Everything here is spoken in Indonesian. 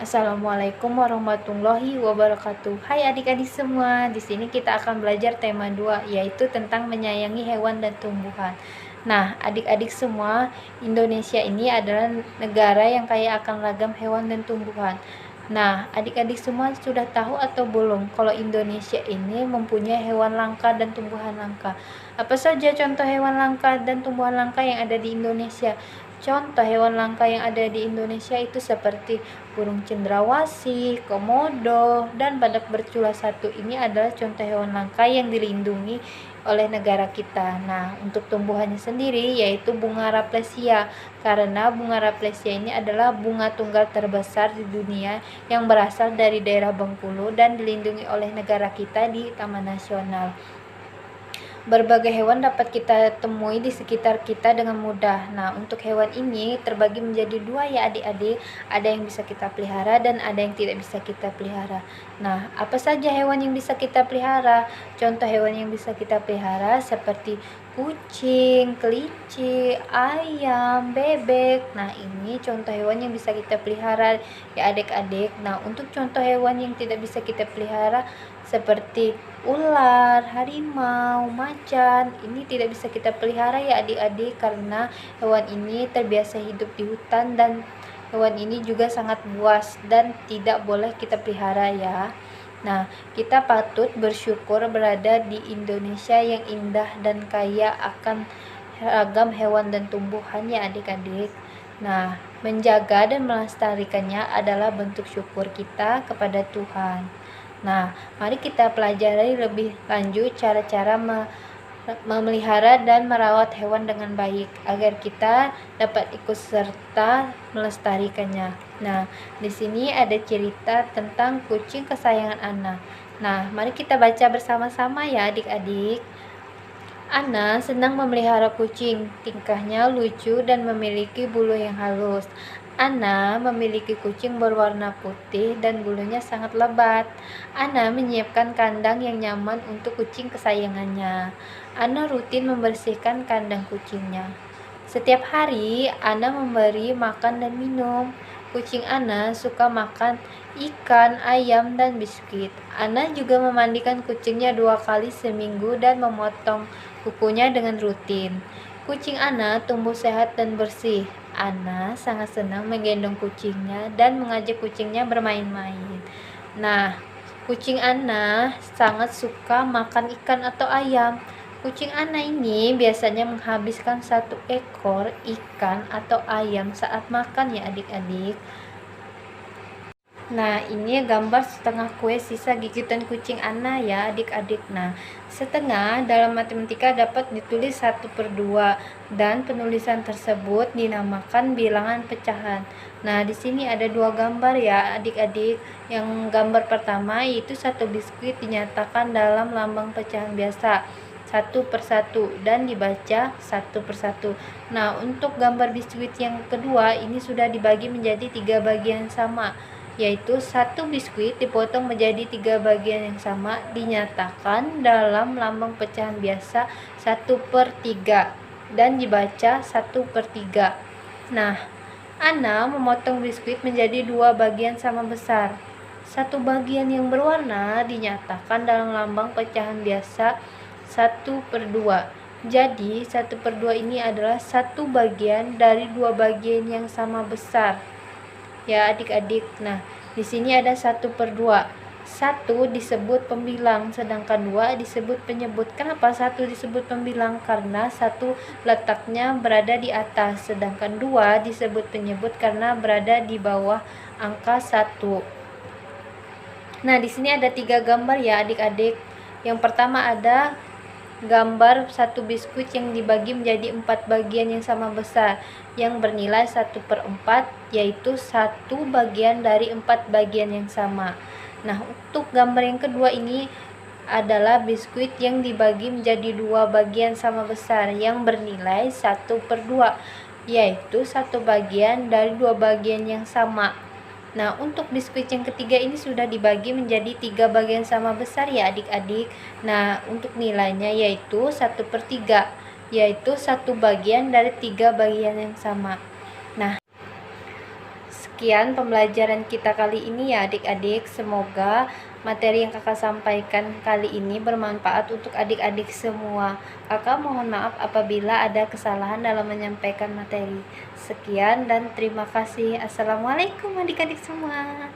Assalamualaikum warahmatullahi wabarakatuh. Hai adik-adik semua, di sini kita akan belajar tema 2, yaitu tentang menyayangi hewan dan tumbuhan. Nah, adik-adik semua, Indonesia ini adalah negara yang kaya akan ragam hewan dan tumbuhan. Nah, adik-adik semua sudah tahu atau belum kalau Indonesia ini mempunyai hewan langka dan tumbuhan langka? Apa saja contoh hewan langka dan tumbuhan langka yang ada di Indonesia? Contoh hewan langka yang ada di Indonesia itu seperti burung cendrawasih, komodo, dan badak bercula satu. Ini adalah contoh hewan langka yang dilindungi oleh negara kita. Nah, untuk tumbuhannya sendiri yaitu bunga Rafflesia, karena bunga Rafflesia ini adalah bunga tunggal terbesar di dunia yang berasal dari daerah Bengkulu dan dilindungi oleh negara kita di Taman Nasional. Berbagai hewan dapat kita temui di sekitar kita dengan mudah. Nah, untuk hewan ini terbagi menjadi dua ya adik-adik. Ada yang bisa kita pelihara dan ada yang tidak bisa kita pelihara. Nah, apa saja hewan yang bisa kita pelihara? Contoh hewan yang bisa kita pelihara seperti kucing, kelinci, ayam, bebek. Nah, ini contoh hewan yang bisa kita pelihara ya adik-adik. Nah, untuk contoh hewan yang tidak bisa kita pelihara seperti ular, harimau, macan, ini tidak bisa kita pelihara ya adik-adik, karena hewan ini terbiasa hidup di hutan dan hewan ini juga sangat buas dan tidak boleh kita pelihara ya. Nah, kita patut bersyukur berada di Indonesia yang indah dan kaya akan ragam hewan dan tumbuhan ya adik-adik. Nah, menjaga dan melestarikannya adalah bentuk syukur kita kepada Tuhan. Nah, mari kita pelajari lebih lanjut cara-cara memelihara dan merawat hewan dengan baik agar kita dapat ikut serta melestarikannya. Nah, di sini ada cerita tentang kucing kesayangan Ana. Nah, mari kita baca bersama-sama ya adik-adik. Ana senang memelihara kucing, tingkahnya lucu dan memiliki bulu yang halus. Ana memiliki kucing berwarna putih dan bulunya sangat lebat. Ana menyiapkan kandang yang nyaman untuk kucing kesayangannya. Ana rutin membersihkan kandang kucingnya. Setiap hari, Ana memberi makan dan minum. Kucing Ana suka makan ikan, ayam, dan biskuit. Ana juga memandikan kucingnya 2 kali seminggu dan memotong kukunya dengan rutin. Kucing Ana tumbuh sehat dan bersih. Ana sangat senang menggendong kucingnya dan mengajak kucingnya bermain-main. Nah, kucing Ana sangat suka makan ikan atau ayam. Kucing Ana ini biasanya menghabiskan 1 ekor ikan atau ayam saat makan ya adik-adik. Nah, ini gambar setengah kue sisa gigitan kucing Ana ya adik-adik. Nah, setengah dalam matematika dapat ditulis 1/2 dan penulisan tersebut dinamakan bilangan pecahan. Nah, di sini ada 2 gambar ya adik-adik. Yang gambar pertama yaitu 1 biskuit dinyatakan dalam lambang pecahan biasa 1/1 dan dibaca 1/1. Nah, untuk gambar biskuit yang kedua ini sudah dibagi menjadi 3 bagian sama, yaitu 1 biskuit dipotong menjadi 3 bagian yang sama dinyatakan dalam lambang pecahan biasa 1/3 dan dibaca 1/3. Nah, Ana memotong biskuit menjadi 2 bagian sama besar. 1 bagian yang berwarna dinyatakan dalam lambang pecahan biasa 1/2. Jadi 1/2 ini adalah 1 bagian dari 2 bagian yang sama besar ya adik-adik. Nah, di sini ada 1/2. 1 disebut pembilang, sedangkan 2 disebut penyebut. Kenapa 1 disebut pembilang? Karena 1 letaknya berada di atas, sedangkan 2 disebut penyebut karena berada di bawah angka 1. Nah, di sini ada 3 gambar ya adik-adik. Yang pertama ada gambar 1 biskuit yang dibagi menjadi 4 bagian yang sama besar yang bernilai 1/4, yaitu 1 bagian dari 4 bagian yang sama. Nah, untuk gambar yang kedua ini adalah biskuit yang dibagi menjadi 2 bagian sama besar yang bernilai 1/2, yaitu 1 bagian dari 2 bagian yang sama. Nah, untuk biskuit yang ketiga ini sudah dibagi menjadi 3 bagian sama besar ya adik-adik. Nah, untuk nilainya yaitu 1/3, yaitu 1 bagian dari 3 bagian yang sama. Nah, Sekian pembelajaran kita kali ini ya adik-adik. Semoga materi yang kakak sampaikan kali ini bermanfaat untuk adik-adik semua. Kakak mohon maaf apabila ada kesalahan dalam menyampaikan materi. Sekian dan terima kasih. Assalamualaikum adik-adik semua.